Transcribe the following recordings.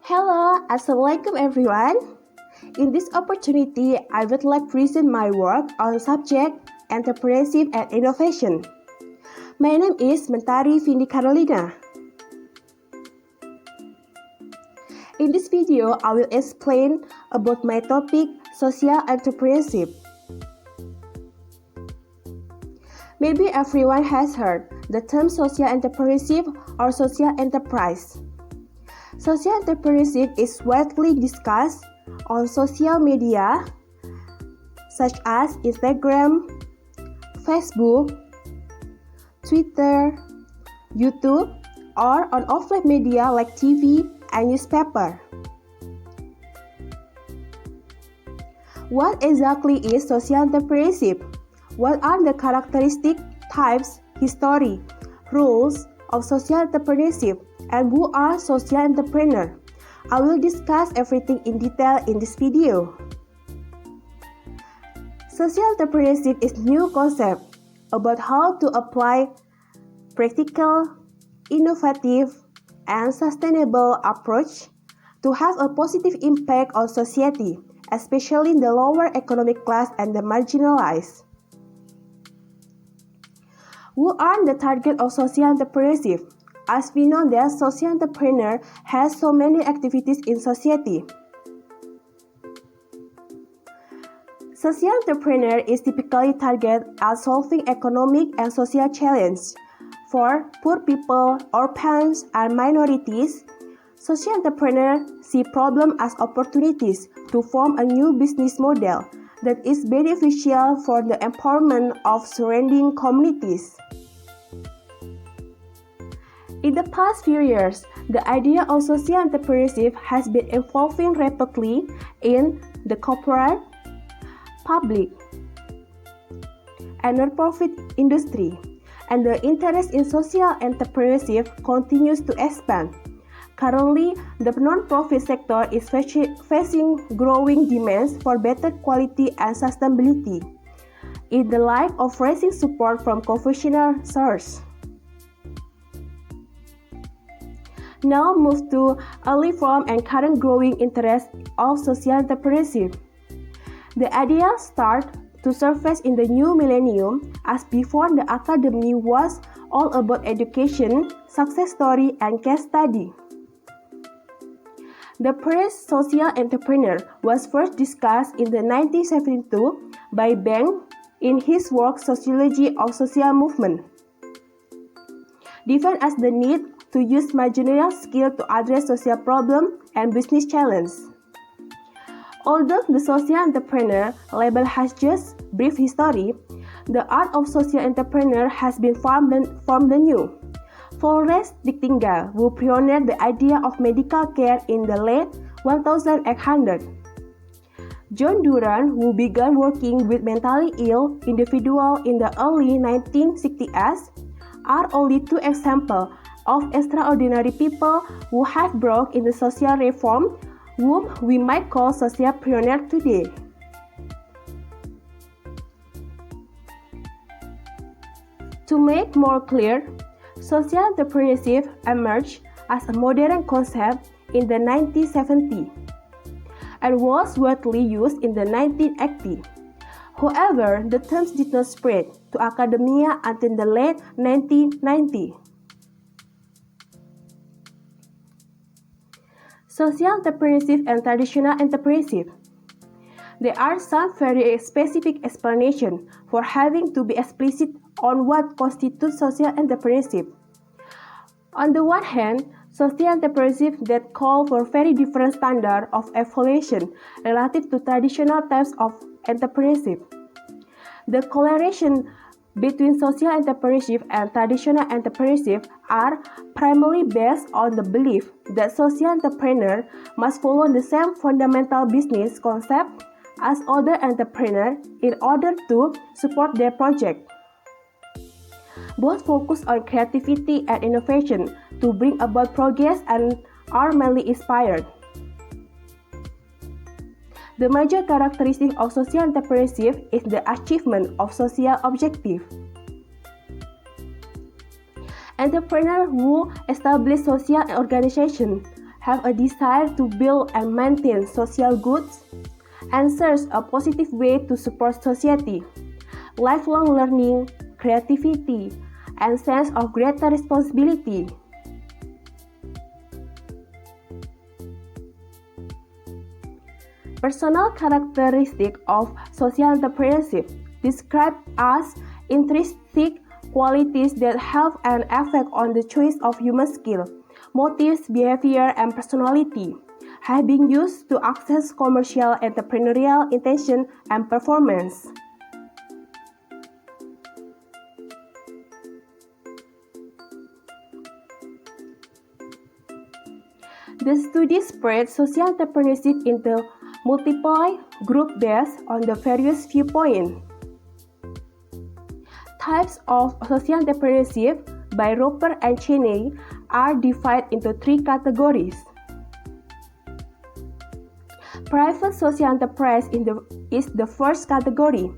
Hello, Assalamualaikum everyone. In this opportunity, I would like to present my work on subject Entrepreneurship and Innovation. My name is Mentari Vindi. In this video, I will explain about my topic, social entrepreneurship. Maybe everyone has heard the term social entrepreneurship or social enterprise. Social entrepreneurship is widely discussed on social media such as Instagram, Facebook, Twitter, YouTube, or on offline media like TV and newspaper. What exactly is social entrepreneurship? What are the characteristics, types, history, rules of social entrepreneurship, and who are social entrepreneurs? I will discuss everything in detail in this video. Social entrepreneurship is a new concept about how to apply practical, innovative, and sustainable approach to have a positive impact on society, especially the lower economic class and the marginalized. Who are the target of social entrepreneurship? As we know that social entrepreneur has so many activities in society. Social entrepreneur is typically targeted at solving economic and social challenges for poor people, orphans, and minorities. Social entrepreneurs see problems as opportunities to form a new business model that is beneficial for the empowerment of surrounding communities. In the past few years, the idea of social entrepreneurship has been evolving rapidly in the corporate, public, and non-profit industry, and the interest in social entrepreneurship continues to expand. Currently, the non-profit sector is facing growing demands for better quality and sustainability in the light of rising support from conventional sources. Now move to early form and current growing interest of social entrepreneurship. The idea started to surface in the new millennium, as before the academy was all about education, success story, and case study. The phrase social entrepreneur was first discussed in the 1972 by Bank in his work Sociology of Social Movement, defined as the need to use managerial skill to address social problems and business challenges. Although the social entrepreneur label has just brief history, the art of social entrepreneur has been formed anew. Flores Nightingale, who pioneered the idea of medical care in the late 1800s. John Duran, who began working with mentally ill individuals in the early 1960s, are only two examples of extraordinary people who have brought in the social reform, whom we might call social pioneers today. To make more clear, social entrepreneurship emerged as a modern concept in the 1970s and was widely used in the 1980s. However, the terms did not spread to academia until the late 1990s. Social entrepreneurship and traditional entrepreneurship. There are some very specific explanations for having to be explicit on what constitutes social entrepreneurship. On the one hand, social entrepreneurship that call for very different standards of evaluation relative to traditional types of entrepreneurship. The correlation between social entrepreneurship and traditional entrepreneurship are primarily based on the belief that social entrepreneurs must follow the same fundamental business concept as other entrepreneurs in order to support their project. Both focus on creativity and innovation to bring about progress and are mainly inspired. The major characteristic of social entrepreneurship is the achievement of social objectives. Entrepreneurs who establish social organizations have a desire to build and maintain social goods, and search a positive way to support society. Lifelong learning, creativity, and sense of greater responsibility. Personal characteristic of social entrepreneurship described as intrinsic qualities that have an effect on the choice of human skill, motives, behavior, and personality, have been used to access commercial entrepreneurial intention and performance. The study spread social entrepreneurship into multiple groups based on the various viewpoints. Types of social entrepreneurship by Roper and Cheney are divided into three categories. Private social enterprise is the first category.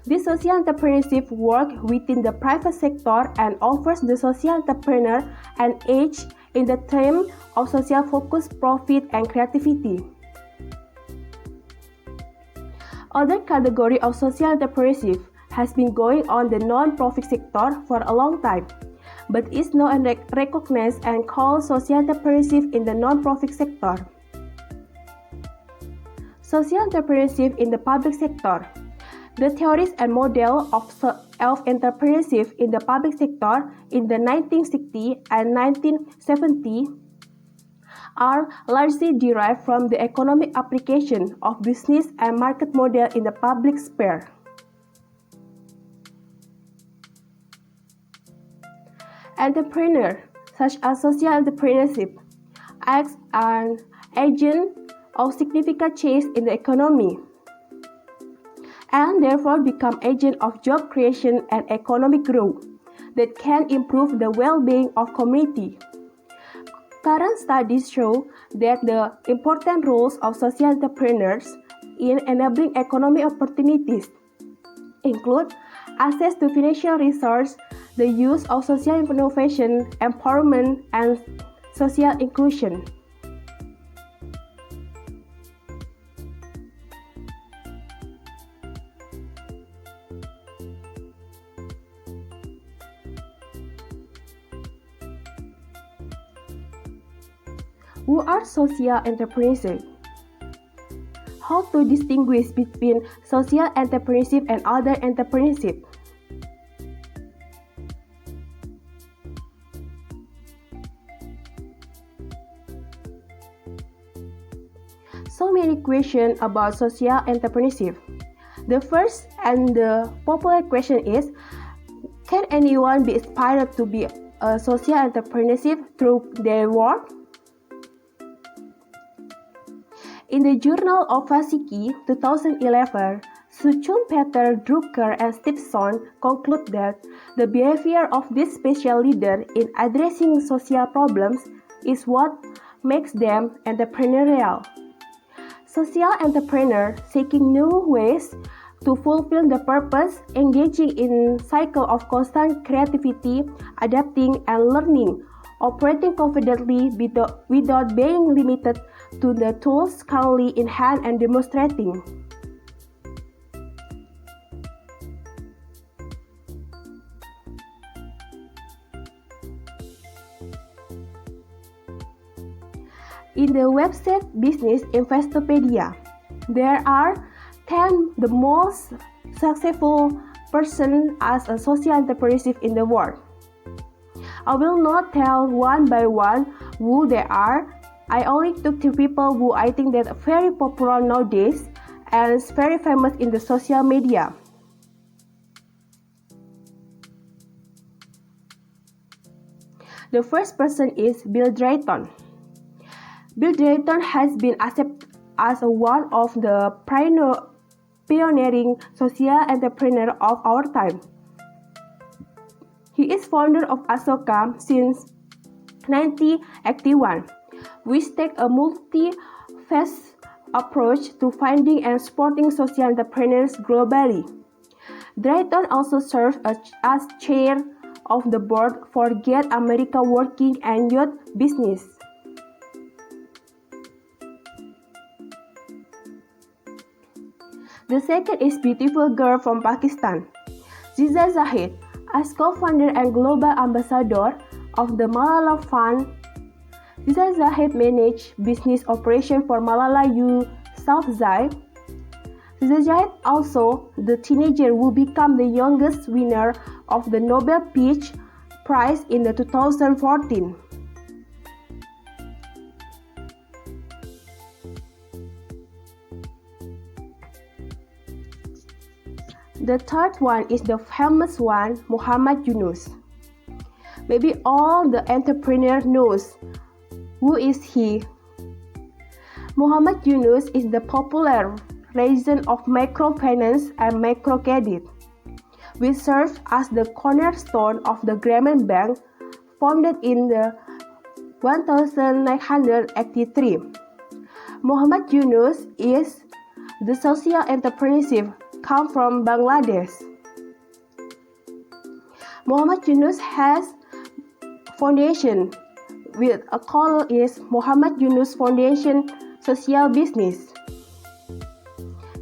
This social entrepreneurship works within the private sector and offers the social entrepreneur an edge in the terms of social focus, profit, and creativity. Other category of social entrepreneurship has been going on the non-profit sector for a long time, but is now recognized and called social entrepreneurship in the non-profit sector. Social entrepreneurship in the public sector. The theories and model of entrepreneurship in the public sector in the 1960s and 1970s are largely derived from the economic application of business and market model in the public sphere. Entrepreneur, such as social entrepreneurship, acts as an agent of significant change in the economy, and therefore become agent of job creation and economic growth that can improve the well-being of community. Current studies show that the important roles of social entrepreneurs in enabling economic opportunities include access to financial resources, the use of social innovation, empowerment, and social inclusion. Who are social entrepreneurs? How to distinguish between social entrepreneurship and other entrepreneurship? So many questions about social entrepreneurship. The first and the popular question is, can anyone be inspired to be a social entrepreneurship through their work? In the Journal of Physics 2011, Schumpeter, Drucker, and Stevenson conclude that the behavior of these special leaders in addressing social problems is what makes them entrepreneurial. Social entrepreneurs seeking new ways to fulfill the purpose, engaging in cycle of constant creativity, adapting and learning, operating confidently without being limited to the tools currently in hand and demonstrating. In the website Business Investopedia, there are 10 the most successful persons as a social entrepreneurship in the world. I will not tell one by one who they are. I only took 3 people who I think that are very popular nowadays and very famous in the social media. The first person is Bill Drayton. Bill Drayton has been accepted as one of the pioneering social entrepreneurs of our time. He is founder of Ashoka since 1981, which takes a multi-phase approach to finding and supporting social entrepreneurs globally. Drayton also serves as chair of the board for Get America Working and Youth Business. The second is beautiful girl from Pakistan. Ziza Zahid, as co-founder and global ambassador of the Malala Fund. Ziza Zahid managed business operation for Malala Yousafzai. Ziza Zahid also the teenager who became the youngest winner of the Nobel Peace Prize in the 2014. The third one is the famous one, Muhammad Yunus. Maybe all the entrepreneur knows who is he. Muhammad Yunus is the popular legend of microfinance and microcredit, which served as the cornerstone of the Grameen Bank, founded in the 1983. Muhammad Yunus is the social entrepreneurship come from Bangladesh. Muhammad Yunus has foundation with a call is Muhammad Yunus Foundation Social Business.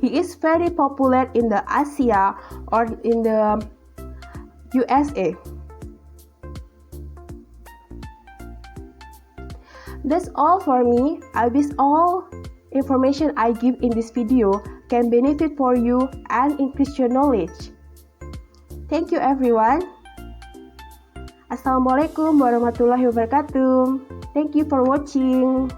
He is very popular in the Asia or in the USA. That's all for me. I wish all information I give in this video can benefit for you and increase your knowledge. Thank you everyone. Assalamualaikum warahmatullahi wabarakatuh. Thank you for watching.